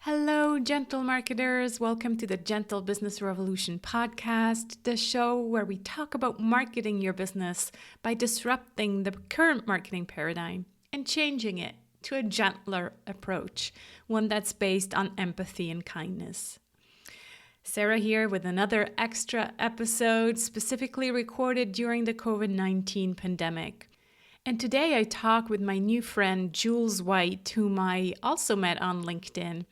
Hello, gentle marketers. Welcome to the Gentle Business Revolution podcast, the show where we talk about marketing your business by disrupting the current marketing paradigm and changing it to a gentler approach, one that's based on empathy and kindness. Sarah here with another extra episode specifically recorded during the COVID-19 pandemic. And today I talk with my new friend, Jules White, whom I also met on LinkedIn.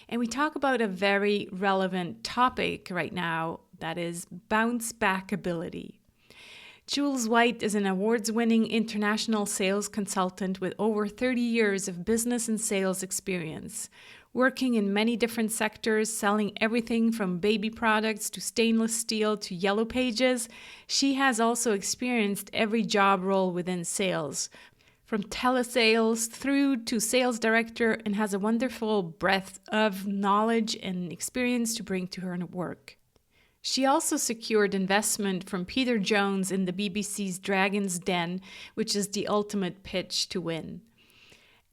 And we talk about a very relevant topic right now, that is bouncebackability. Jules White is an awards-winning international sales consultant with over 30 years of business and sales experience, working in many different sectors, selling everything from baby products to stainless steel to yellow pages. She has also experienced every job role within sales, from telesales through to sales director, and has a wonderful breadth of knowledge and experience to bring to her work. She also secured investment from Peter Jones in the BBC's Dragon's Den, which is the ultimate pitch to win.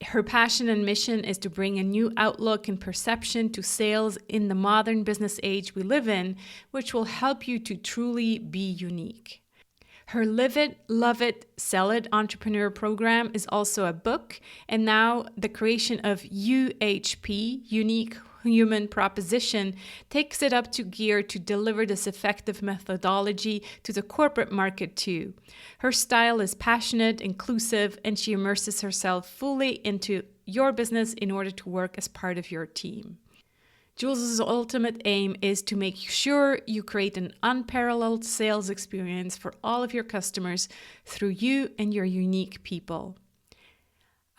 Her passion and mission is to bring a new outlook and perception to sales in the modern business age we live in, which will help you to truly be unique. Her Live It, Love It, Sell It entrepreneur program is also a book, and now the creation of UHP, Unique Human Proposition, takes it up to gear to deliver this effective methodology to the corporate market too. Her style is passionate, inclusive, and she immerses herself fully into your business in order to work as part of your team. Jules' ultimate aim is to make sure you create an unparalleled sales experience for all of your customers through you and your unique people.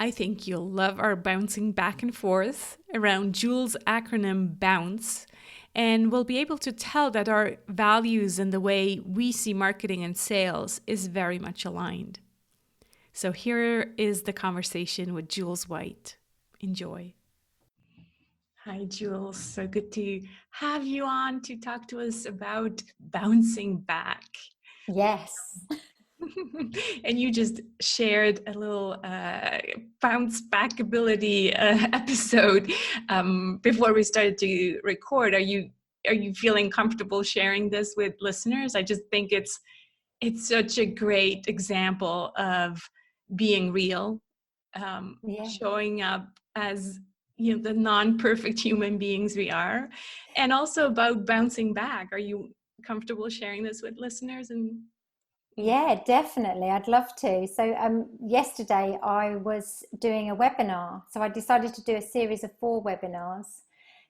I think you'll love our bouncing back and forth around Jules' acronym BOUNCE, and we'll be able to tell that our values and the way we see marketing and sales is very much aligned. So here is the conversation with Jules White. Enjoy. Hi, Jules. So good to have you on to talk to us about bouncing back. Yes. And you just shared a little bounce back ability episode before we started to record. Are you feeling comfortable sharing this with listeners? I just think it's such a great example of being real, showing up as the non-perfect human beings we are, and also about bouncing back. Are you comfortable sharing this with listeners? And Yeah, definitely. I'd love to. So yesterday I was doing a webinar. So I decided to do a series of 4 webinars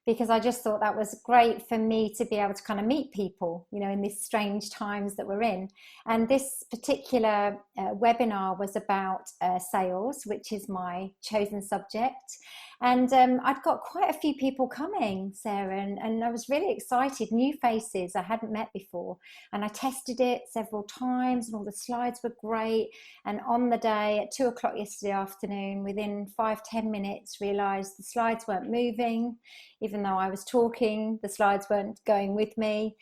because I just thought that was great for me to be able to kind of meet people, in these strange times that we're in. And this particular webinar was about sales, which is my chosen subject. And I'd got quite a few people coming, Sarah, and I was really excited, new faces I hadn't met before. And I tested it several times and all the slides were great. And on the day at 2:00 yesterday afternoon, within 5-10 minutes, realized the slides weren't moving. Even though I was talking, the slides weren't going with me.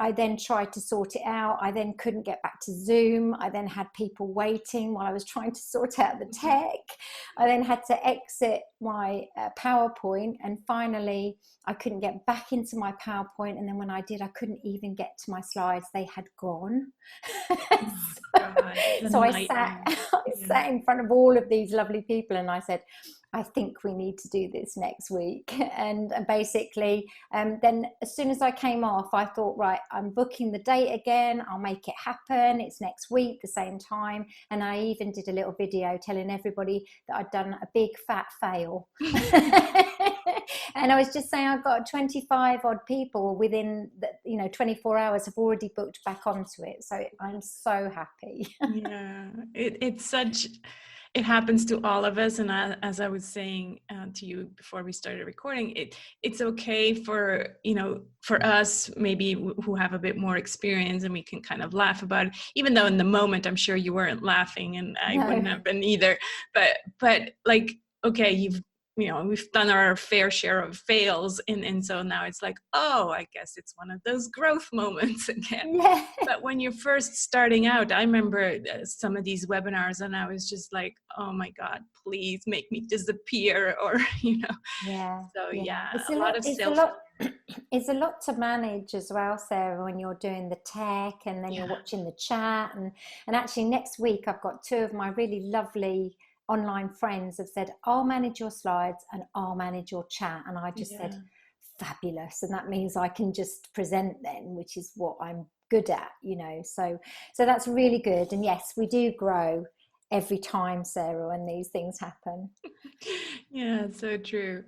I then tried to sort it out. I then couldn't get back to Zoom. I then had people waiting while I was trying to sort out the tech. I then had to exit my PowerPoint, and finally I couldn't get back into my PowerPoint, and then when I did, I couldn't even get to my slides. They had gone. So I sat in front of all of these lovely people and I said, I think we need to do this next week. And basically, then as soon as I came off, I thought, right, I'm booking the date again. I'll make it happen. It's next week, the same time. And I even did a little video telling everybody that I'd done a big fat fail. And I was just saying, I've got 25 odd people within 24 hours have already booked back onto it. So I'm so happy. Yeah, it happens to all of us. And as I was saying to you before we started recording, it's okay for us maybe who have a bit more experience, and we can kind of laugh about it, even though in the moment I'm sure you weren't laughing, and I wouldn't have been either. But like, okay, we've done our fair share of fails, and so now it's like, oh, I guess it's one of those growth moments again. Yeah. But when you're first starting out, I remember some of these webinars, and I was just like, oh my God, please make me disappear, or Yeah, so yeah. yeah, It's a a lot lot, of it's a self. lot, it's a lot to manage as well, Sarah, when you're doing the tech and then you're Yeah, watching the chat. And actually next week I've got two of my really lovely online friends have said, I'll manage your slides and I'll manage your chat. And I just said, yeah. fabulous. And that means I can just present then, which is what I'm good at, So that's really good. And yes, we do grow every time, Sarah, when these things happen. Yeah, so true.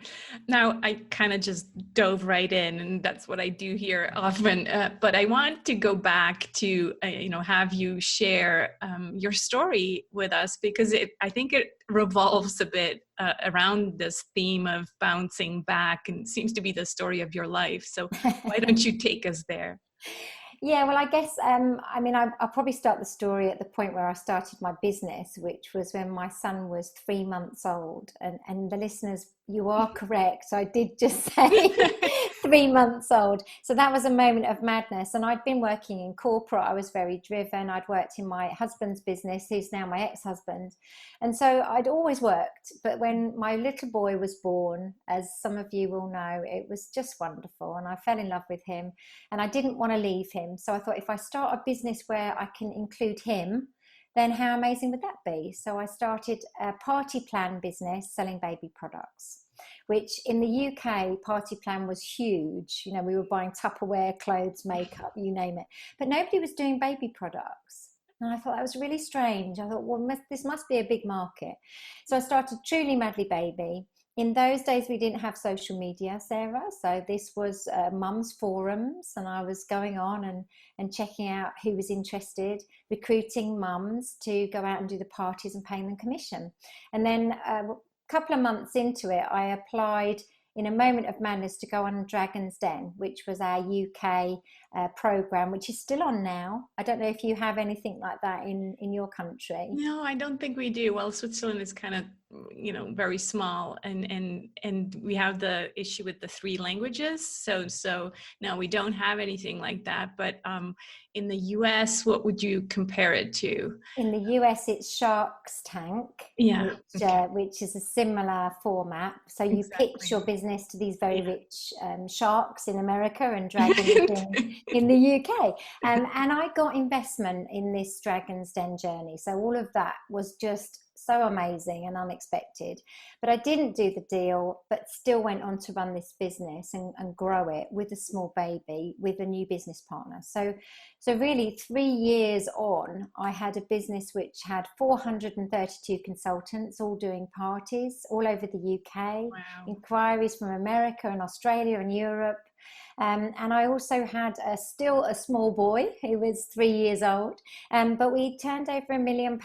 Now, I kind of just dove right in, and that's what I do here often. But I want to go back to, have you share your story with us, because I think it revolves a bit around this theme of bouncing back, and seems to be the story of your life. So why don't you take us there? Yeah, well, I guess, I'll probably start the story at the point where I started my business, which was when my son was 3 months old. And the listeners, you are correct. I did just say 3 months old. So that was a moment of madness. And I'd been working in corporate. I was very driven. I'd worked in my husband's business, who's now my ex-husband. And so I'd always worked. But when my little boy was born, as some of you will know, it was just wonderful. And I fell in love with him. And I didn't want to leave him. So I thought, if I start a business where I can include him, then how amazing would that be? So I started a party plan business selling baby products, which in the UK, party plan was huge. We were buying Tupperware, clothes, makeup, you name it. But nobody was doing baby products. And I thought that was really strange. I thought, well, this must be a big market. So I started Truly Madly Baby. In those days, we didn't have social media, Sarah. So this was mums forums, and I was going on and checking out who was interested, recruiting mums to go out and do the parties and paying them commission. And then a couple of months into it, I applied in a moment of madness to go on Dragon's Den, which was our UK program, which is still on now. I don't know if you have anything like that in your country. No, I don't think we do. Well, Switzerland is kind of, very small, and we have the issue with the three languages. So no, we don't have anything like that. But in the US, what would you compare it to? In the US, it's Shark's Tank, Yeah. Okay. which is a similar format. So you pitch your Exactly. business to these very Yeah. rich sharks in America and dragons in the UK. And I got investment in this Dragon's Den journey. So all of that was just so amazing and unexpected. But I didn't do the deal, but still went on to run this business and grow it with a small baby, with a new business partner. So really 3 years on, I had a business which had 432 consultants all doing parties all over the UK, Wow. inquiries from America and Australia and Europe. And I also had still a small boy who was 3 years old, but we turned over £1 million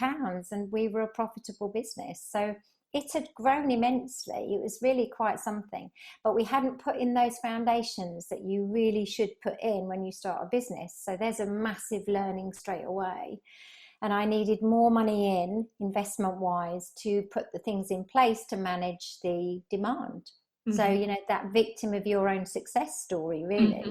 and we were a profitable business. So it had grown immensely. It was really quite something, but we hadn't put in those foundations that you really should put in when you start a business. So there's a massive learning straight away. And I needed more money in investment wise to put the things in place to manage the demand. So, Mm-hmm. that victim of your own success story, really.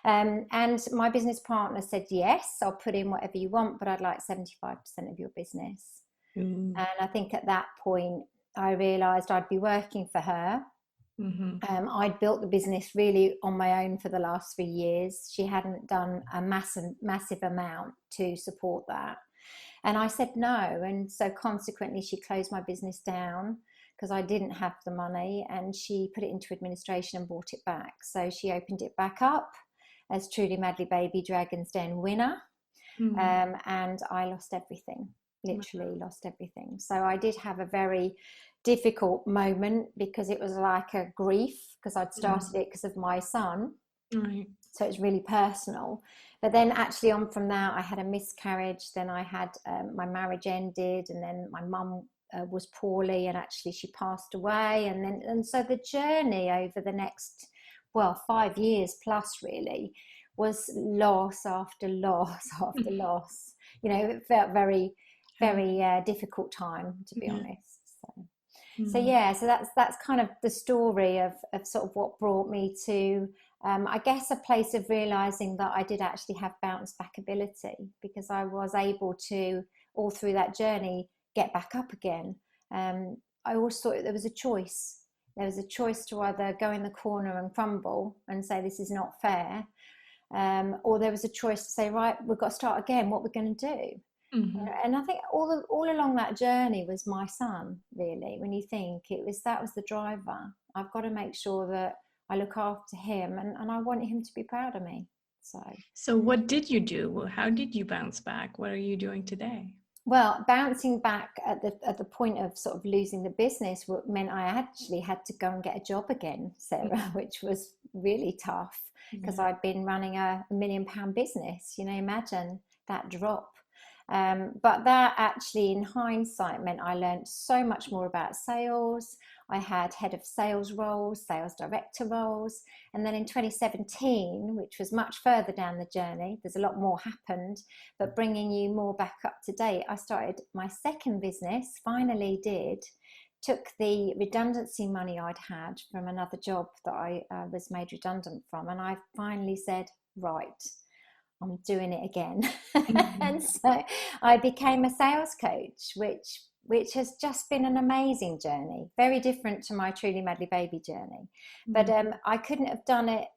Mm-hmm. And my business partner said, yes, I'll put in whatever you want, but I'd like 75% of your business. Mm-hmm. And I think at that point, I realised I'd be working for her. Mm-hmm. I'd built the business really on my own for the last 3 years. She hadn't done a massive amount to support that. And I said no. And so consequently, she closed my business down because I didn't have the money, and she put it into administration and bought it back. So she opened it back up as Truly Madly Baby Dragon's Den winner. Mm-hmm. And I lost everything, literally lost everything. So I did have a very difficult moment because it was like a grief, because I'd started it because of my son. Right. So it's really personal. But then actually on from that, I had a miscarriage. Then I had my marriage ended, and then my mum was poorly, and actually she passed away. And so the journey over the next, 5 years plus really, was loss after loss after loss. It felt very, Yeah. very difficult time, to be Yeah. honest. So. So Mm. yeah, so that's kind of the story of sort of what brought me to, I guess, a place of realizing that I did actually have bounce back ability, because I was able to, all through that journey, get back up again. I always thought there was a choice. There was a choice to either go in the corner and crumble and say this is not fair, or there was a choice to say, right, we've got to start again. What we're going to do? Hmm. And I think all along that journey was my son, really. When you think, that was the driver. I've got to make sure that I look after him, and I want him to be proud of me. So, So what did you do? How did you bounce back? What are you doing today? well, bouncing back at the point of sort of losing the business meant I actually had to go and get a job again, Sarah, Mhm. which was really tough, because Yeah. I'd been running a £1 million business. Imagine that drop. But that actually, in hindsight, meant I learned so much more about sales. I had head of sales roles, sales director roles. And then in 2017, which was much further down the journey, there's a lot more happened, but bringing you more back up to date, I started my second business, finally did, took the redundancy money I'd had from another job that I was made redundant from, and I finally said, right, I'm doing it again. And Mhm. so I became a sales coach, which has just been an amazing journey, very different to my Truly Madly Baby journey. But Mhm. I couldn't have done it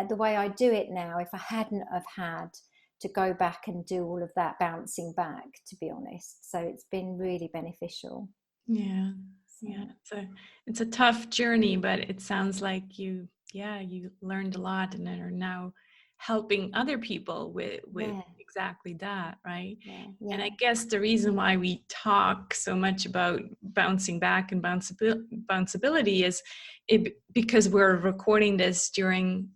the way I do it now if I hadn't have had to go back and do all of that bouncing back, to be honest. So it's been really beneficial. Yeah. Yeah. So It's a tough journey, but it sounds like you learned a lot and are now helping other people with yeah, exactly that, right? yeah, And yeah, I guess the reason why we talk so much about bouncing back and bounceability is because we're recording this during,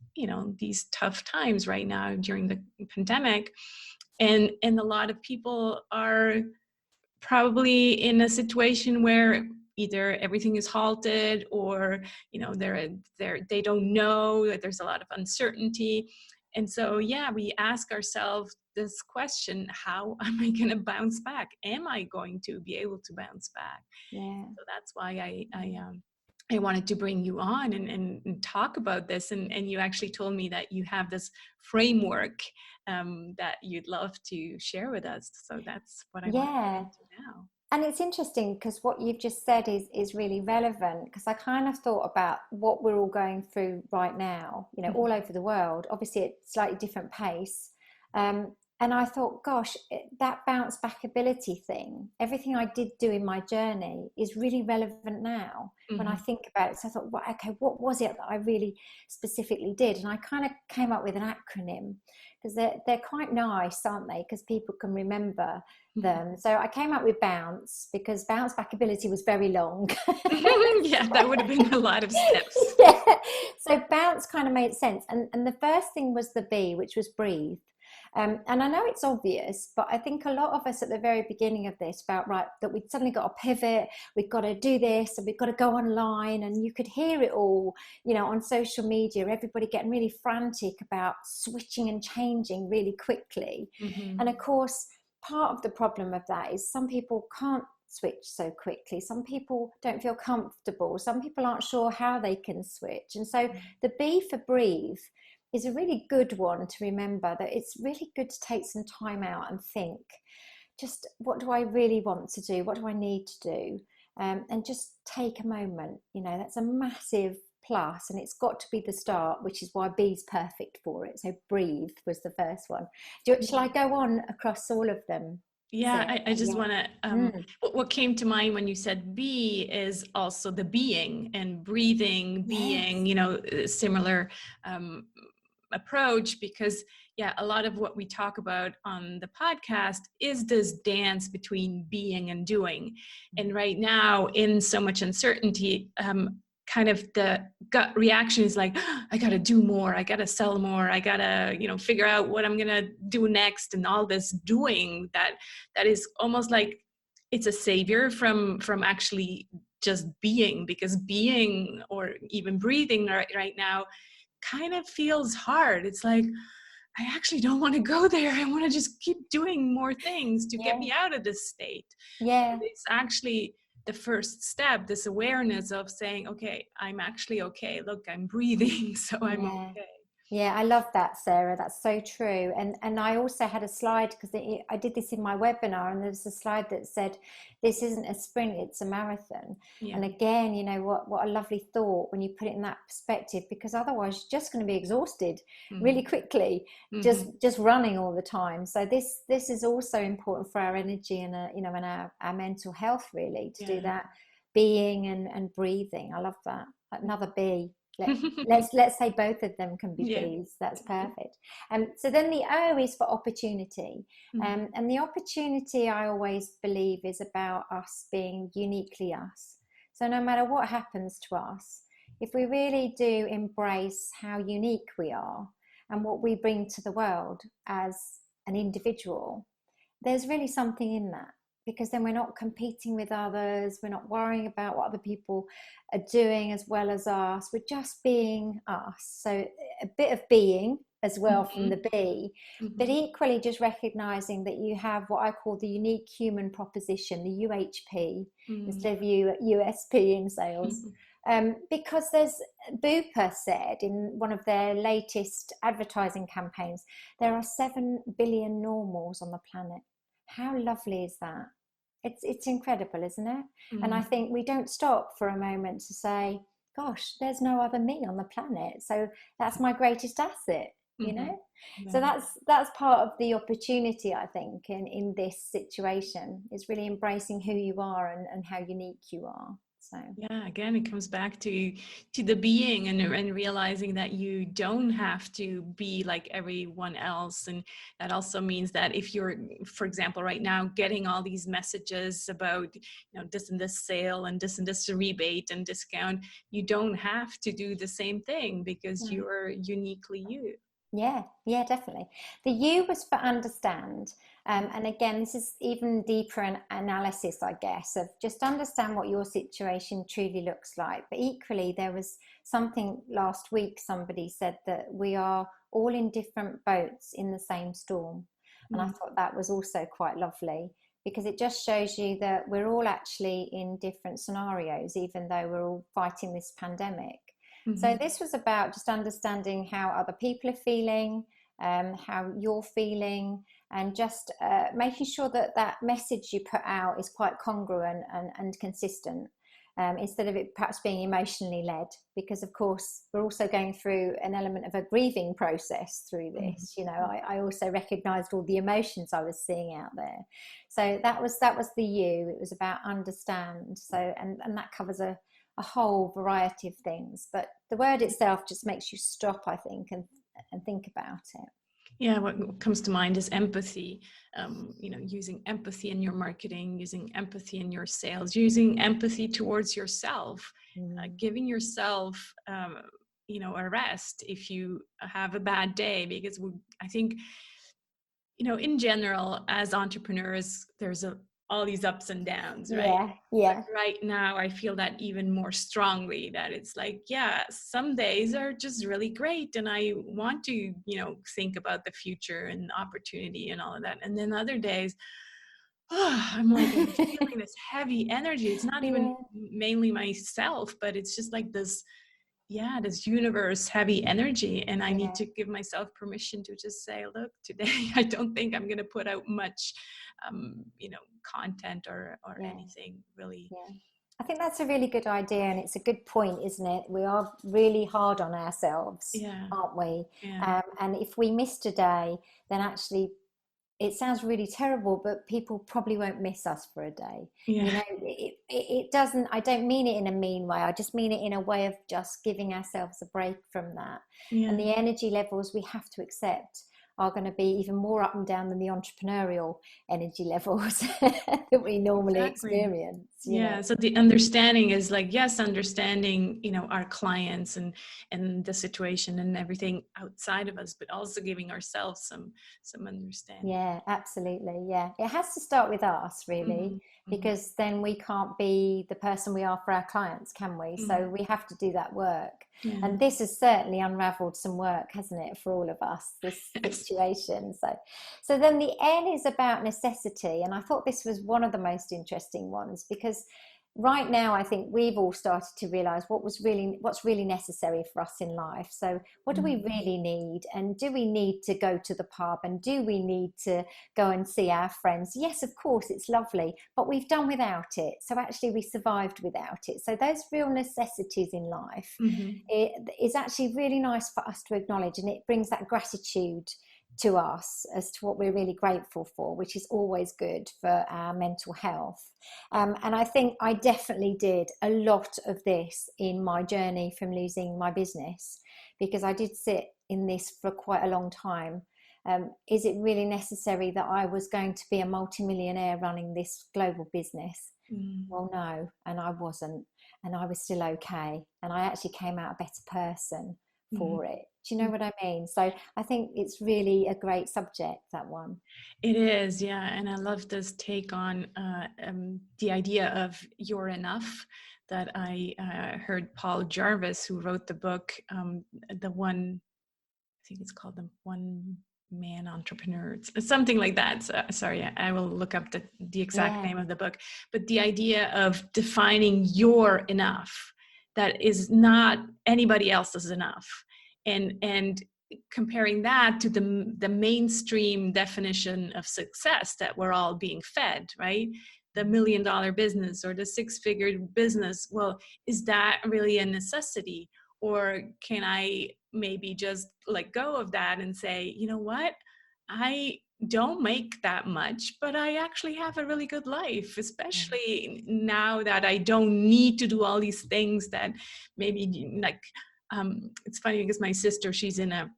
these tough times right now during the pandemic. And a lot of people are probably in a situation where either everything is halted or they don't know that there's a lot of uncertainty. And so yeah, we ask ourselves this question: how am I going to bounce back? Am I going to be able to bounce back? yeah. So that's why I wanted to bring you on and talk about this. And you actually told me that you have this framework that you'd love to share with us. So that's what I want to get Yeah. into now. And it's interesting because what you've just said is really relevant, because I kind of thought about what we're all going through right now, all over the world, obviously at slightly different pace. And I thought, gosh, that bounce back ability thing, everything I did do in my journey is really relevant now when I Mm-hmm. think about it. So I thought, well, okay, what was it that I really specifically did? And I kind of came up with an acronym, because they're quite nice, aren't they? Because people can remember them. So I came up with bounce because bounce back ability was very long. Yeah, that would have been a lot of steps. Yeah. So bounce kind of made sense. And the first thing was the B, which was breathe. And I know it's obvious, but I think a lot of us at the very beginning of this felt, right, that we'd suddenly got to pivot, we've got to do this, and we've got to go online. And you could hear it all, on social media, everybody getting really frantic about switching and changing really quickly. Mm-hmm. And of course, part of the problem of that is some people can't switch so quickly. Some people don't feel comfortable. Some people aren't sure how they can switch. And so the B for breathe is a really good one to remember, that it's really good to take some time out and think, just what do I really want to do? What do I need to do? And just take a moment. That's a massive plus, and it's got to be the start, which is why B's perfect for it. So breathe was the first one. Shall I go on across all of them, Yeah, Sarah? I just Yeah. want to, Mm. what came to mind when you said be is also the being and breathing, Yes. being, similar um, approach, because yeah, a lot of what we talk about on the podcast is this dance between being and doing. And right now, in so much uncertainty, kind of the gut reaction is like, I got to do more, I got to sell more, I got to figure out what I'm going to do next, and all this doing that is almost like it's a savior from actually just being, because being or even breathing right now kind of feels hard. It's like, I actually don't want to go there. I want to just keep doing more things to get Yeah. me out of this state. Yeah. It's actually the first step, this awareness of saying, okay, I'm actually okay. Look, I'm breathing, so I'm Yeah. okay. Yeah, I love that, Sarah. That's so true. And I also had a slide because I did this in my webinar, and there's a slide that said, "This isn't a sprint; it's a marathon." Yeah. And again, you know what a lovely thought when you put it in that perspective, because otherwise you're just going to be exhausted really quickly, just running all the time. So this is also important for our energy and and our mental health, really, to do Yeah. that being and breathing. I love that. Another B. Let's say both of them can be Yeah. B's. That's perfect. So then the O is for opportunity, and the opportunity, I always believe, is about us being uniquely us. So no matter what happens to us, if we really do embrace how unique we are and what we bring to the world as an individual, there's really something in that, because then we're not competing with others, we're not worrying about what other people are doing as well as us, we're just being us. So a bit of being as well from the B, but equally just recognizing that you have what I call the unique human proposition, the UHP, instead of USP in sales. Because there's, Bupa said in one of their latest advertising campaigns, there are 7 billion normals on the planet. How lovely is that? It's incredible, isn't it? And I think we don't stop for a moment to say, gosh, there's no other me on the planet, so that's my greatest asset, you know. So that's part of the opportunity, I think, in this situation, is really embracing who you are and how unique you are. So yeah, again, it comes back to the being and realizing that you don't have to be like everyone else. And that also means that if you're, for example, right now getting all these messages about, this and this sale and this rebate and discount, you don't have to do the same thing because you are uniquely you. Yeah, definitely. The U was for understand. And again, this is even deeper analysis, I guess, of just understand what your situation truly looks like. But equally, there was something last week, somebody said that we are all in different boats in the same storm. And I thought that was also quite lovely, because it just shows you that we're all actually in different scenarios, even though we're all fighting this pandemic. So this was about just understanding how other people are feeling, how you're feeling, and just making sure that that message you put out is quite congruent and consistent, instead of it perhaps being emotionally led. Because of course we're also going through an element of a grieving process through this. I also recognized all the emotions I was seeing out there. So that was the U. It was about understand. So and that covers a whole variety of things, but the word itself just makes you stop, I think, and think about it. Yeah, what comes to mind is empathy. Using empathy in your marketing, using empathy in your sales, using empathy towards yourself, giving yourself, a rest if you have a bad day, because I think, in general, as entrepreneurs, there's all these ups and downs, right? Yeah. But right now, I feel that even more strongly, that it's like, yeah, some days are just really great and I want to, think about the future and opportunity and all of that. And then other days, I'm feeling this heavy energy. It's not even Yeah. mainly myself, but it's just like this universe heavy energy, and I need Yeah. to give myself permission to just say, look, today I don't think I'm going to put out much content or Yeah. anything really. Yeah. I think that's a really good idea, and it's a good point, isn't it? We are really hard on ourselves, Yeah. aren't we? Yeah. And if we missed a day, then actually it sounds really terrible, but people probably won't miss us for a day. Yeah. It doesn't, I don't mean it in a mean way. I just mean it in a way of just giving ourselves a break from that. And Yeah. the energy levels we have to accept are going to be even more up and down than the entrepreneurial energy levels that we normally Exactly. experience. Yeah, so the understanding is like, yes, understanding, our clients and the situation and everything outside of us, but also giving ourselves some understanding. Yeah, absolutely. Yeah. It has to start with us, really, because then we can't be the person we are for our clients, can we? So we have to do that work. Yeah. And this has certainly unraveled some work, hasn't it, for all of us, this Yes. situation. So then the N is about necessity. And I thought this was one of the most interesting ones, because right now I think we've all started to realize what's really necessary for us in life. So what do we Mm. really need, and do we need to go to the pub, and do we need to go and see our friends? Yes, of course, it's lovely, but we've done without it. So actually we survived without it. So those real necessities in life, Hmm. it is actually really nice for us to acknowledge, and it brings that gratitude to us as to what we're really grateful for, which is always good for our mental health. And I think I definitely did a lot of this in my journey from losing my business, because I did sit in this for quite a long time. Is it really necessary that I was going to be a multimillionaire running this global business? Mm. Well, no, and I wasn't, and I was still okay, and I actually came out a better person Mhm. for it. Do you know what I mean? So I think it's really a great subject, that one. It is, yeah. And I love this take on the idea of you're enough that I heard Paul Jarvis, who wrote the book, the one, I think it's called the One Man Entrepreneur, it's something like that. So, sorry, I will look up the exact Yeah, name of the book. But the idea of defining your enough, that is not anybody else's enough, and comparing that to the mainstream definition of success that we're all being fed, right? The $1 million business or the 6-figure business. Well, is that really a necessity? Or can I maybe just let go of that and say, you know what? I don't make that much, but I actually have a really good life, yeah, especially now that I don't need to do all these things that maybe like, it's funny because my sister, she's in a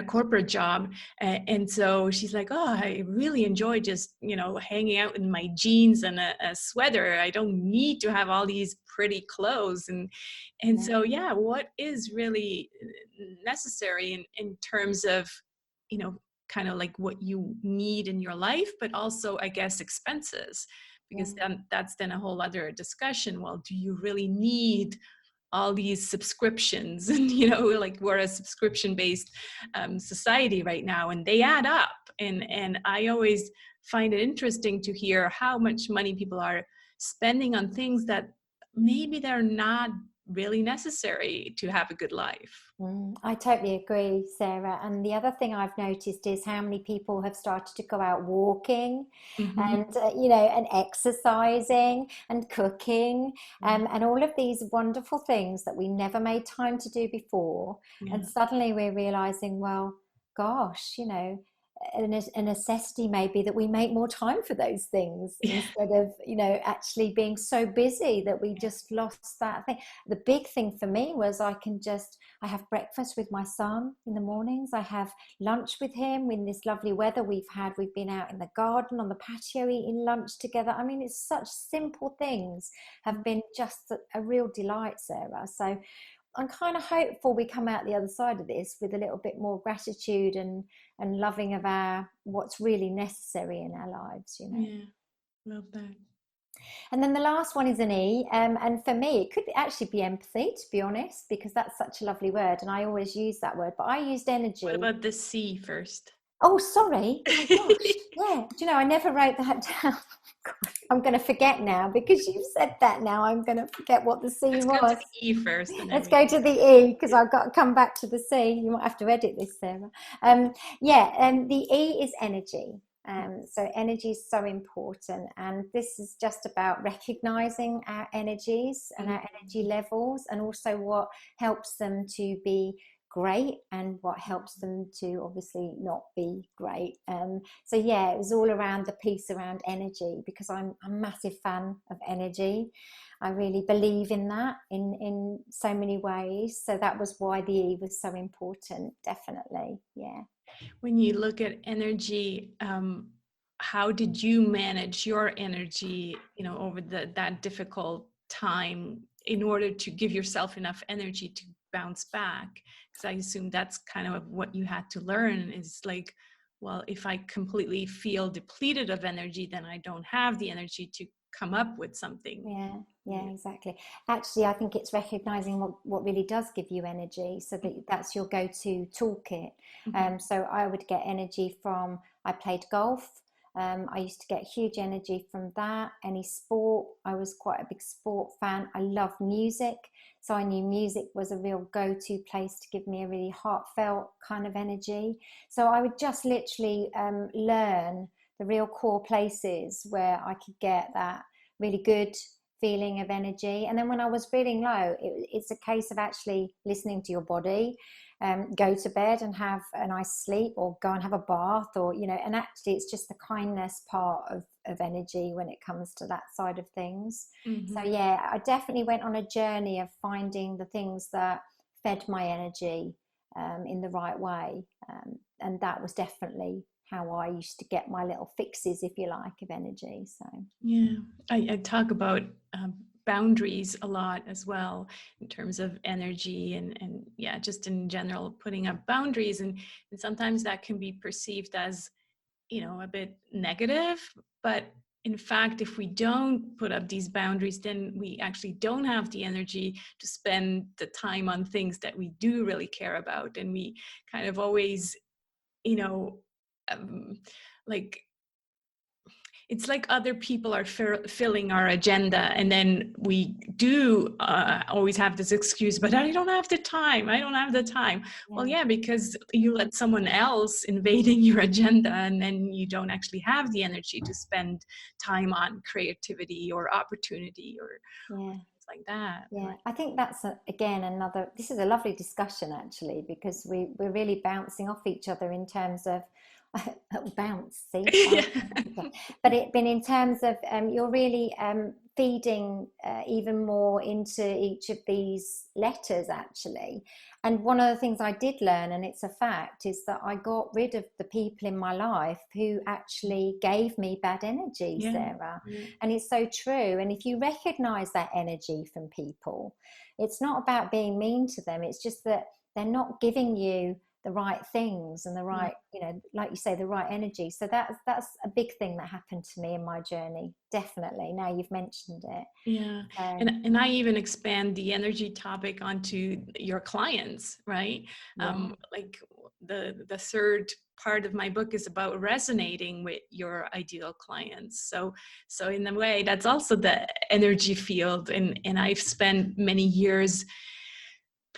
corporate job, and so she's like, oh, I really enjoy just hanging out in my jeans and a sweater. I don't need to have all these pretty clothes. And yeah, so, yeah, what is really necessary in terms of, you know, kind of like what you need in your life, but also, I guess, expenses, because yeah. then that's then a whole other discussion. Well, do you really need all these subscriptions? And, like, we're a subscription based society right now, and they add up. And I always find it interesting to hear how much money people are spending on things that maybe they're not really necessary to have a good life. I totally agree, Sarah. And the other thing I've noticed is how many people have started to go out walking Hmm. and, and exercising and cooking, Yeah. and all of these wonderful things that we never made time to do before. And Yeah. suddenly we're realizing, well, gosh, a necessity may be that we make more time for those things Yeah. instead of, actually being so busy that we just lost that thing. The big thing for me was I have breakfast with my son in the mornings. I have lunch with him in this lovely weather we've had. We've been out in the garden on the patio eating lunch together. I mean, it's such simple things have been just a real delight, Sarah. So I'm kind of hopeful we come out the other side of this with a little bit more gratitude and loving of our what's really necessary in our lives. Yeah. Love that. And then the last one is an E. And for me, it could actually be empathy, to be honest, because that's such a lovely word. And I always use that word, but I used What energy. about the C first? Oh, sorry. Oh, gosh. Yeah. Do you know, I never wrote that down. I'm going to forget now because you've said that now. I'm going to forget what the C Let's go to was. the E first and Let's go everything. to the E because I've got to come back to the C. You might have to edit this, Sarah. Yeah, and the E is energy. So energy is so important, and this is just about recognizing our energies and our energy levels, and also what helps them to be great and what helps them to obviously not be great. So yeah, it was all around the piece around energy, because I'm a massive fan of energy. I really believe in that in so many ways. So that was why the E was so important, definitely. Yeah. When you look at energy, how did you manage your energy, over that difficult time in order to give yourself enough energy to bounce back? Because I assume that's kind of what you had to learn is like, well, if I completely feel depleted of energy, then I don't have the energy to come up with something Yeah, yeah, new. exactly. Actually, I think it's recognizing what really does give you energy, so that's your go-to toolkit. Mhm. So I would get energy from, I played golf. I used to get huge energy from that. Any sport, I was quite a big sport fan. I love music. So I knew music was a real go-to place to give me a really heartfelt kind of energy. So I would just literally learn the real core places where I could get that really good feeling of energy. And then when I was feeling low, it's a case of actually listening to your body. Go to bed and have a nice sleep, or go and have a bath, or and actually it's just the kindness part of energy when it comes to that side of things. So Mm-hmm. yeah, I definitely went on a journey of finding the things that fed my energy in the right way, and that was definitely how I used to get my little fixes, if you like, of energy. So Yeah, I talk about boundaries a lot as well in terms of energy and yeah, just in general, putting up boundaries. And sometimes that can be perceived as, a bit negative. But in fact, if we don't put up these boundaries, then we actually don't have the energy to spend the time on things that we do really care about. And we kind of always, you know, um, like, it's like other people are filling our agenda, and then we do always have this excuse, but I don't have the time, I don't have the time. Well, yeah, yeah, because you let someone else invading your agenda, and then you don't actually have the energy to spend time on creativity or opportunity or yeah. things like that, Yeah, right? I think that's again another. This is a lovely discussion actually, because we're really bouncing off each other in terms of bounce, see, Yeah. bouncing off each other. But it been in terms of you're really feeding even more into each of these letters actually. And one of the things I did learn, and it's a fact, is that I got rid of the people in my life who actually gave me bad energy, Yeah. Sarah. Yeah. And it's so true. And if you recognize that energy from people, it's not about being mean to them. It's just that they're not giving you the right things and the Yeah. right, like you say, the right energy. So that's a big thing that happened to me in my journey. Definitely. Now you've mentioned it. Yeah. So And I even expand the energy topic onto your clients, right? yeah. Like the third part of my book is about resonating with your ideal clients. So in a way, that's also the energy field. And I've spent many years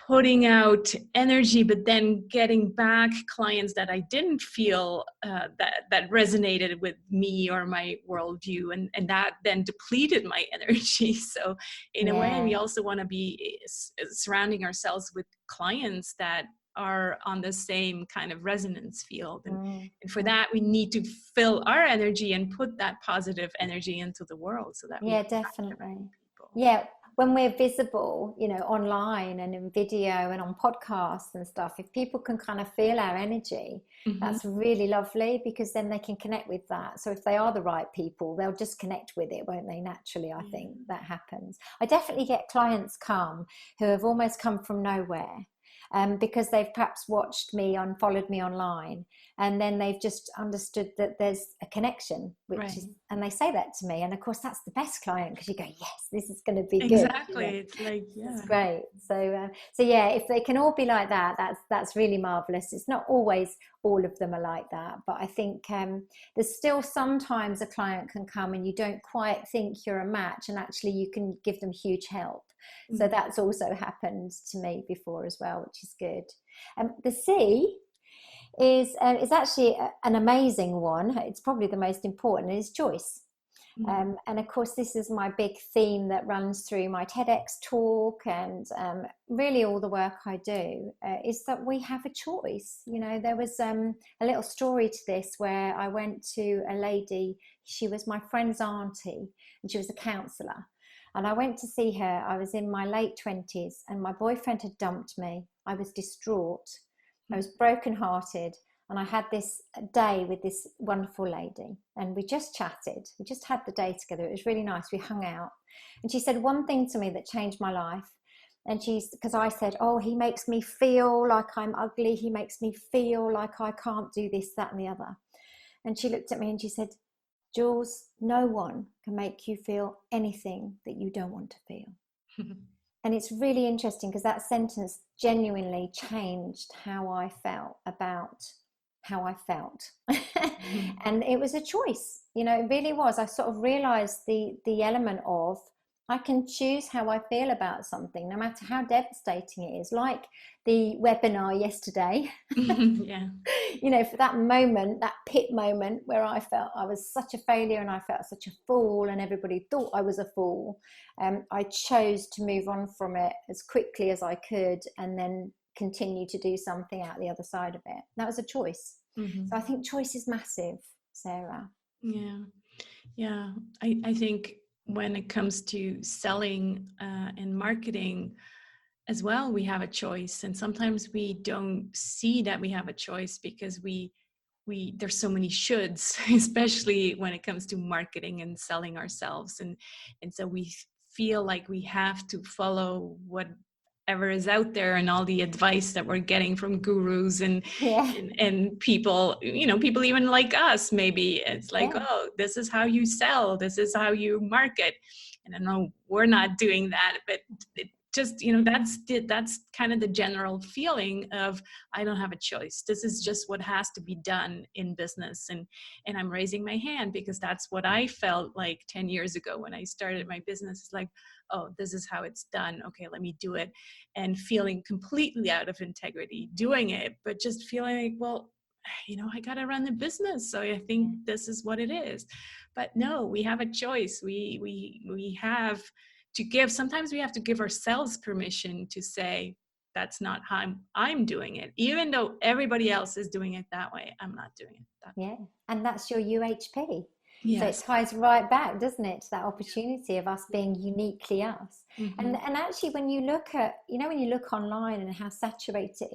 putting out energy, but then getting back clients that I didn't feel that resonated with me or my worldview, and that then depleted my energy. So in a way, Yeah. we also want to be surrounding ourselves with clients that are on the same kind of resonance field, Mm, and for mm. that we need to fill our energy and put that positive energy into the world so that we Yeah, attract the right definitely. people. Yeah, when we're visible, online and in video and on podcasts and stuff, if people can kind of feel our energy, Hmm. that's really lovely, because then they can connect with that. So if they are the right people, they'll just connect with it, won't they? Naturally, I think Yeah. that happens. I definitely get clients come who have almost come from nowhere. Because they've perhaps watched me on, followed me online, and then they've just understood that there's a connection, which is, Right. and they say that to me, and of course that's the best client, because you go, yes, this is going to be good, Exactly. It's like, this is yeah. great. So yeah, if they can all be like that, that's really marvelous. It's not always all of them are like that, but I think there's still sometimes a client can come and you don't quite think you're a match, and actually you can give them huge help. So Mm. that's also happened to me before as well, which is good. The C is actually an amazing one. It's probably the most important. Is choice. Mm. And of course, this is my big theme that runs through my TEDx talk, and really all the work I do, is that we have a choice. There was a little story to this where I went to a lady. She was my friend's auntie, and she was a counsellor. And I went to see her. I was in my late 20s, and my boyfriend had dumped me. I was distraught. I Mm. was brokenhearted, and I had this day with this wonderful lady, and we just chatted. We just had the day together. It was really nice. We hung out, and she said one thing to me that changed my life. And because I said, oh, he makes me feel like I'm ugly. He makes me feel like I can't do this, that, and the other. And she looked at me and she said, Jules, no one can make you feel anything that you don't want to feel. And it's really interesting, because that sentence genuinely changed how I felt about how I felt. Mhm. And it was a choice, you know, it really was. I sort of realized the element of I can choose how I feel about something, no matter how devastating it is. Like the webinar yesterday, Yeah. you know, for that moment, that pit moment where I felt I was such a failure and I felt such a fool and everybody thought I was a fool, I chose to move on from it as quickly as I could and then continue to do something out the other side of it. That was a choice. So I Mhm. think choice is massive, Sarah. Yeah. Yeah. I think when it comes to selling and marketing as well, we have a choice. And sometimes we don't see that we have a choice because we there's so many shoulds, especially when it comes to marketing and selling ourselves. And so we feel like we have to follow whatever is out there and all the advice that we're getting from gurus Yeah, and people, people even like us. Maybe it's like, yeah, oh, this is how you sell, this is how you market. And I know we're not doing that, but it just, that's kind of the general feeling of, I don't have a choice. This is just what has to be done in business. And I'm raising my hand because that's what I felt like 10 years ago when I started my business. It's like, oh, this is how it's done. Okay, let me do it. And feeling completely out of integrity doing it, but just feeling like, well, I got to run the business. So I think this is what it is. But no, we have a choice. We have to give, sometimes we have to give ourselves permission to say, that's not how I'm doing it. Even though everybody else is doing it that way, I'm not doing it that way. yeah. And that's your UHP. So it Yes. ties right back, doesn't it, to that opportunity of us being uniquely us. Mm-hmm. And actually, when you look at, you know, when you look online and how saturated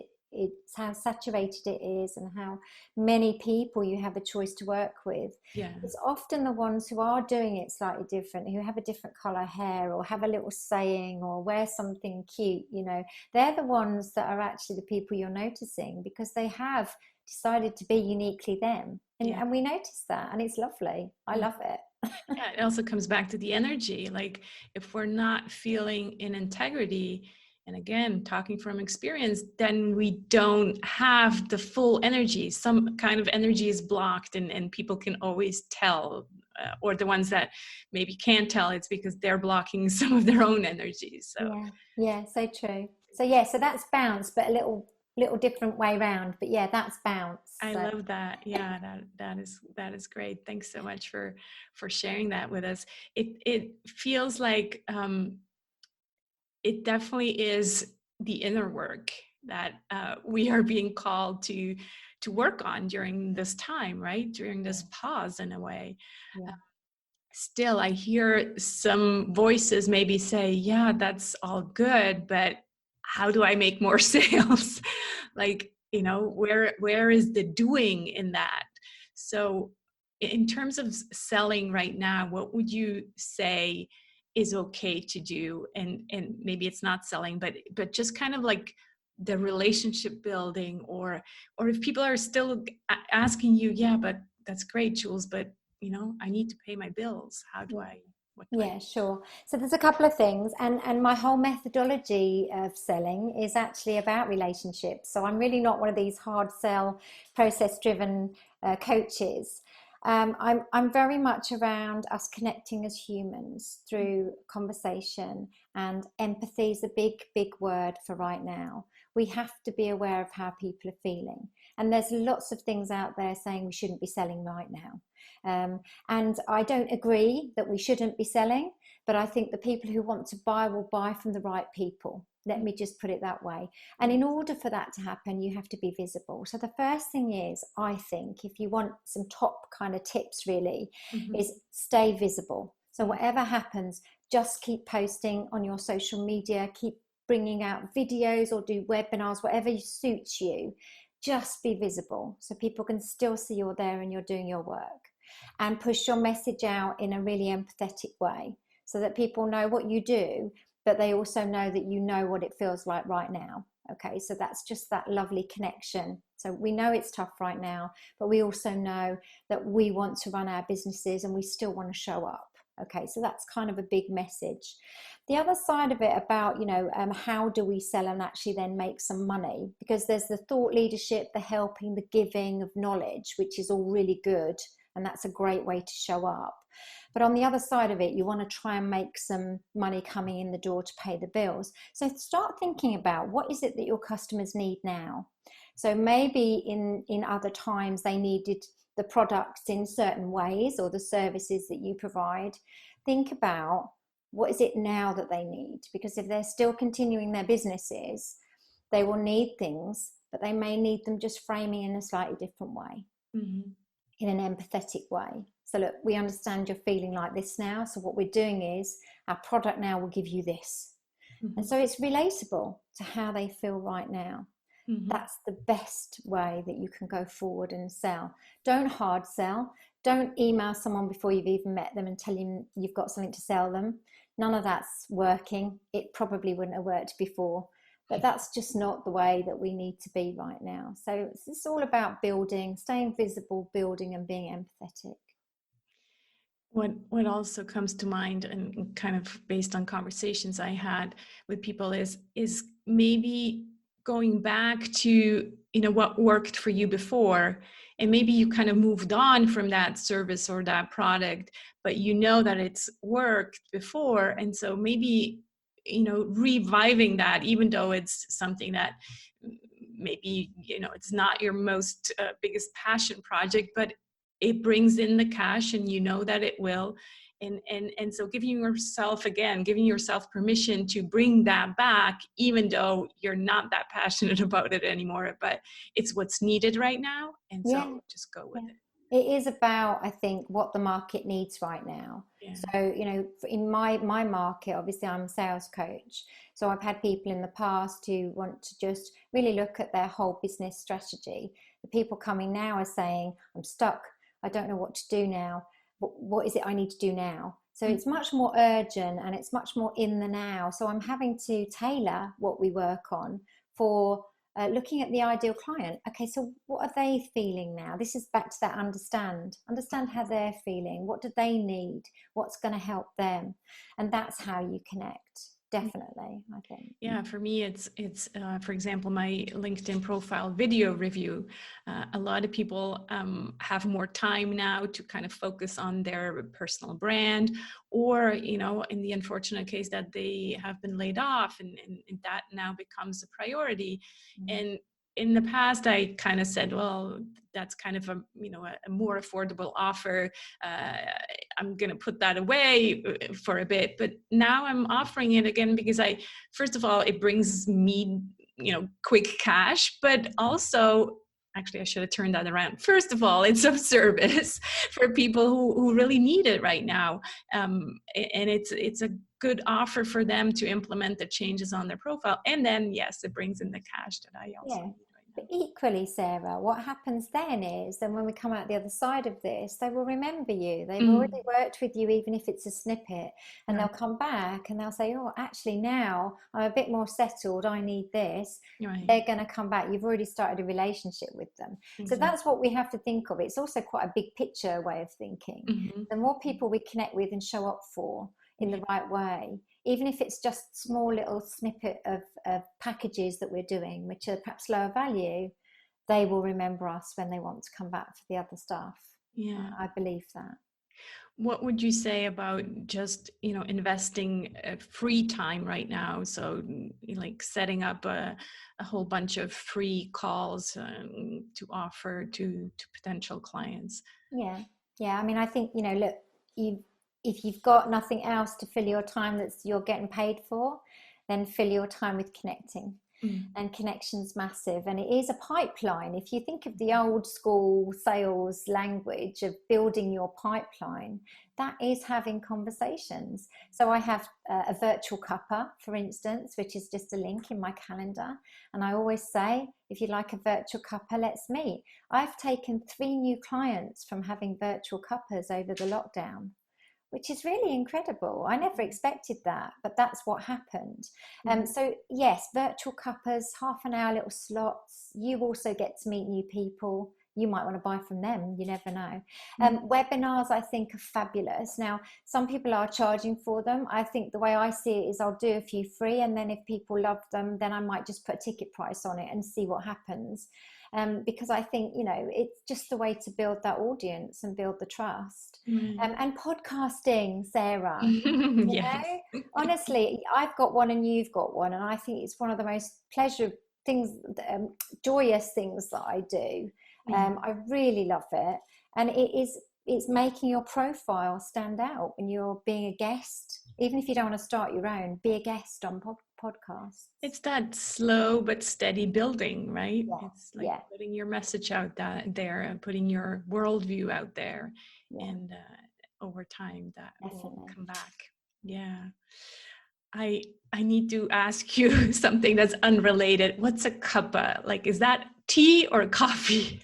how saturated it is, and how many people you have a choice to work with, Yeah. it's often the ones who are doing it slightly different, who have a different color hair or have a little saying or wear something cute. You know, they're the ones that are actually the people you're noticing because they have decided to be uniquely them. Yeah. And we notice that, and it's lovely. I Yeah. love it. Yeah, it also comes back to the energy. Like if we're not feeling in integrity, and again, talking from experience, then we don't have the full energy. Some kind of energy is blocked, and people can always tell, or the ones that maybe can't tell, it's because they're blocking some of their own energy. So Yeah, yeah, so true. So yeah, so that's bounce, but a little different way round. But yeah, that's bounce. I So love that. Yeah, that is great. Thanks so much for sharing that with us. It feels like it definitely is the inner work that we are being called to work on during this time, right? During yeah, this pause, in a way. yeah, Still, I hear some voices maybe say, yeah, that's all good, but how do I make more sales? Like, where is the doing in that? So in terms of selling right now, what would you say is okay to do? And maybe it's not selling, but just kind of like the relationship building, or if people are still asking you, yeah, but that's great, Jules, but I need to pay my bills. yeah. What do I Yeah, sure. So there's a couple of things, and my whole methodology of selling is actually about relationships. So I'm really not one of these hard sell, process driven coaches. I'm very much around us connecting as humans through conversation, and empathy is a big word for right now. We have to be aware of how people are feeling, and there's lots of things out there saying we shouldn't be selling right now. And I don't agree that we shouldn't be selling, but I think the people who want to buy will buy from the right people. Let me just put it that way. And in order for that to happen, you have to be visible. So the first thing is, I think, if you want some top kind of tips really, Mhm. is stay visible. So Mhm. whatever happens, just keep posting on your social media, keep bringing out videos or do webinars, whatever suits you. Just be visible so people can still see you're there and you're doing your work, and push your message out in a really empathetic way so that people know what you do, but they also know that you know what it feels like right now. Okay, so that's just that lovely connection. So we know it's tough right now, but we also know that we want to run our businesses and we still want to show up. Okay, so that's kind of a big message. The other side of it about, how do we sell and actually then make some money? Because there's the thought leadership, the helping, the giving of knowledge, which is all really good. And that's a great way to show up. But on the other side of it, you want to try and make some money coming in the door to pay the bills. So start thinking about what is it that your customers need now? So maybe in other times they needed the products in certain ways or the services that you provide. Think about what is it now that they need? Because if they're still continuing their businesses, they will need things, but they may need them just framing in a slightly different way, in an empathetic way. So look, we understand you're feeling like this now. So what we're doing is our product now will give you this. And so it's relatable to how they feel right now. That's the best way that you can go forward and sell. Don't hard sell. Don't email someone before you've even met them and tell them you've got something to sell them. None of that's working. It probably wouldn't have worked before, but that's just not the way that we need to be right now. So it's all about building, staying visible, building, and being empathetic. What also comes to mind, and kind of based on conversations I had with people, is maybe going back to what worked for you before, and maybe you kind of moved on from that service or that product, but that it's worked before, and so maybe reviving that, even though it's something that maybe it's not your most biggest passion project, but it brings in the cash, and that it will. And so giving yourself permission to bring that back, even though you're not that passionate about it anymore, but it's what's needed right now. And so just go with it. It is about, I think, what the market needs right now. Yeah. So, in my market, obviously I'm a sales coach. So I've had people in the past who want to just really look at their whole business strategy. The people coming now are saying, I'm stuck. I don't know what to do now. What is it I need to do now? So it's much more urgent and it's much more in the now. So I'm having to tailor what we work on for looking at the ideal client. Okay, so what are they feeling now? This is back to that understand how they're feeling. What do they need? What's going to help them? And that's how you connect. Definitely, I think. Yeah, for me, it's for example, my LinkedIn profile video review. A lot of people have more time now to kind of focus on their personal brand, or in the unfortunate case that they have been laid off, and that now becomes a priority. And in the past, I kind of said, well, that's kind of a more affordable offer. I'm going to put that away for a bit, but now I'm offering it again because first of all, it brings me, quick cash, but also, actually, I should have turned that around. First of all, it's of service for people who really need it right now. And it's a good offer for them to implement the changes on their profile. And then, yes, it brings in the cash that I also need right now. But equally, Sarah, what happens then is then when we come out the other side of this, they will remember you. They've already worked with you, even if it's a snippet, and they'll come back and they'll say, oh, actually now I'm a bit more settled. I need this. Right. They're going to come back. You've already started a relationship with them. Exactly. So that's what we have to think of. It's also quite a big picture way of thinking. The more people we connect with and show up for in the right way, even if it's just small little snippet of packages that we're doing, which are perhaps lower value, they will remember us when they want to come back for the other stuff. Yeah, I believe that. What would you say about just investing free time right now? So like setting up a whole bunch of free calls to offer to potential clients. Yeah. I mean, I think look, if you've got nothing else to fill your time you're getting paid for, then fill your time with connecting. And connection's massive, and it is a pipeline. If you think of the old school sales language of building your pipeline, that is having conversations. So I have a virtual cuppa, for instance, which is just a link in my calendar, and I always say, if you'd like a virtual cuppa, let's meet. I've taken 3 new clients from having virtual cuppas over the lockdown, which is really incredible. I never expected that, but that's what happened. So yes, virtual cuppas, half an hour little slots. You also get to meet new people. you might want to buy from them. You never know. Mm. Webinars, I think, are fabulous. Now, some people are charging for them. I think the way I see it is I'll do a few free, and then if people love them, then I might just put a ticket price on it and see what happens. Because I think, it's just the way to build that audience and build the trust. Right. And podcasting, Sarah, Yes. honestly, I've got one and you've got one, and I think it's one of the most pleasure things, joyous things that I do. Yeah. I really love it, and it's making your profile stand out when you're being a guest. Even if you don't want to start your own, be a guest on podcasts. It's that slow but steady building, right? Yeah, It's like yeah, putting your message out there and putting your worldview out there. yeah, And over time, that will definitely. come back. Yeah. I I need to ask you something that's unrelated. What's a cuppa? Like, is that tea or coffee?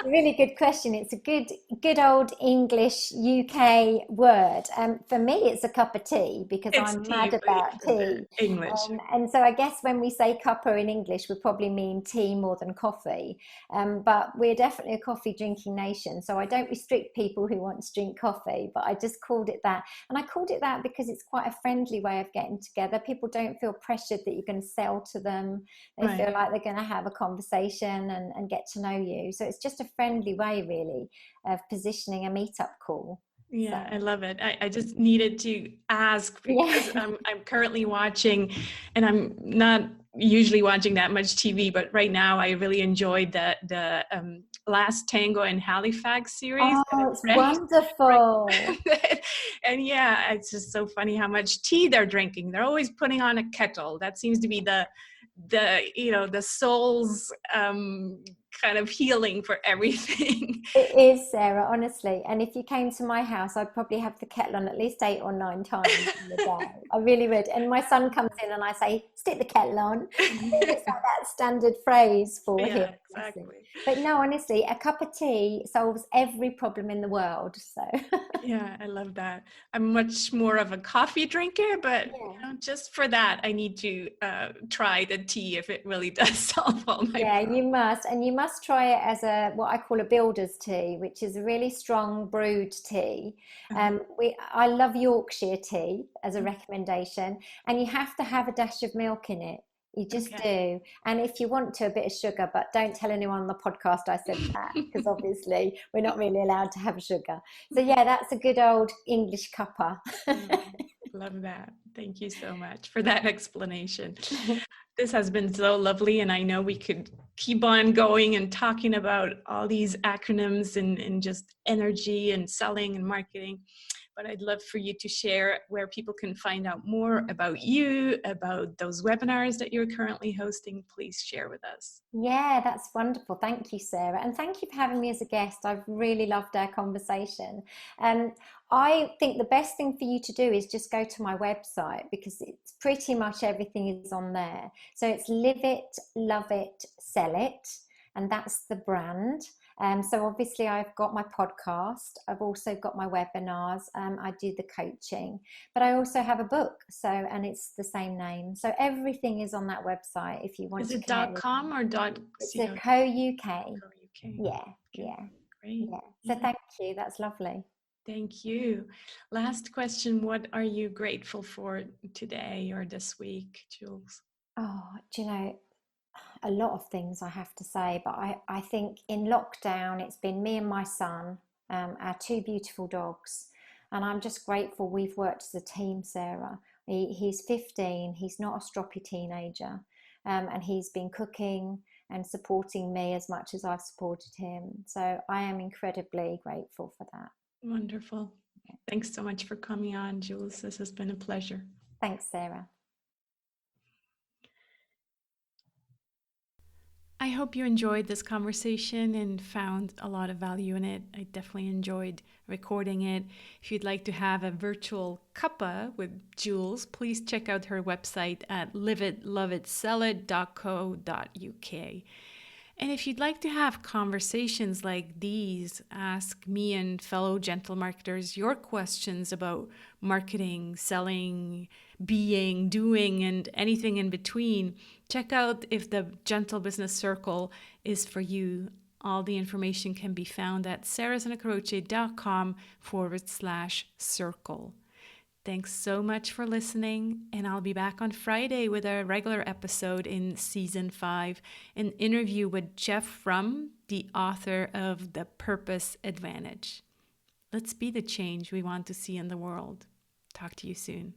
A really good question. It's a good old English UK word. For me, it's a cup of tea because It's I'm tea, mad but about for the tea. English. And so I guess when we say cuppa in English, we probably mean tea more than coffee. But we're definitely a coffee drinking nation. So I don't restrict people who want to drink coffee, but I just called it that. And I called it that because it's quite a friendly way of getting together. People don't feel pressured that you're going to sell to them. They Right. feel like they're going to have a conversation and get to know you. So it's just a friendly way, really, of positioning a meetup call. So, Yeah, I love it. I just needed to ask because yeah. I'm currently watching, and I'm not usually watching that much TV, but right now I really enjoyed the Last Tango in Halifax series that Oh, a it's friend wonderful. recommended. And yeah, it's just so funny how much tea they're drinking. They're always putting on a kettle. That seems to be the soul's kind of healing for everything. It is, Sarah, honestly. And if you came to my house, I'd probably have the kettle on at least 8 or 9 times in the day. I really would. And my son comes in and I say, stick the kettle on. I think it's like that standard phrase for him. Yeah, Bless him. exactly. But no, honestly, a cup of tea solves every problem in the world. So, Yeah, I love that. I'm much more of a coffee drinker, but yeah. just for that, I need to try the tea if it really does solve all my Yeah, you problems. must, and you must try it as a what I call a builder's tea, which is a really strong brewed tea. I love Yorkshire tea as a recommendation, and you have to have a dash of milk in it. You just Okay. do, and if you want to, a bit of sugar, but don't tell anyone on the podcast I said that because obviously we're not really allowed to have sugar. So yeah, that's a good old English cuppa. Oh, love that. Thank you so much for that explanation. This has been so lovely, and I know we could keep on going and talking about all these acronyms and just energy and selling and marketing. But I'd love for you to share where people can find out more about you, about those webinars that you're currently hosting. Please share with us. Yeah, that's wonderful. Thank you, Sarah. And thank you for having me as a guest. I've really loved our conversation. Um, I think the best thing for you to do is just go to my website because it's pretty much everything is on there. So it's Live It, Love It, Sell It. And that's the brand. So obviously I've got my podcast. I've also got my webinars. I do the coaching, but I also have a book. So, and it's the same name. So everything is on that website if you want Is to it connect with me. .com or It's a .co.uk? co UK. Yeah, Okay, yeah, great. yeah. So Yeah, thank you. That's lovely. thank you. Last question. What are you grateful for today or this week, Jules? Oh, do you know, a lot of things I have to say, but I think in lockdown, it's been me and my son, our two beautiful dogs. And I'm just grateful we've worked as a team, Sarah. He's 15, he's not a stroppy teenager. And he's been cooking and supporting me as much as I've supported him. So I am incredibly grateful for that. Wonderful. Thanks so much for coming on, Jules. This has been a pleasure. Thanks, Sarah. I hope you enjoyed this conversation and found a lot of value in it. I definitely enjoyed recording it. If you'd like to have a virtual cuppa with Jules, please check out her website at liveitloveitsellit.co.uk. And if you'd like to have conversations like these, ask me and fellow gentle marketers your questions about marketing, selling, being, doing, and anything in between. Check out if the Gentle Business Circle is for you All the information can be found at sarahsanacroce.com/circle. Thanks so much for listening, and I'll be back on Friday with a regular episode in Season 5, an interview with Jeff Frum, the author of The Purpose Advantage. Let's be the change we want to see in the world. Talk to you soon.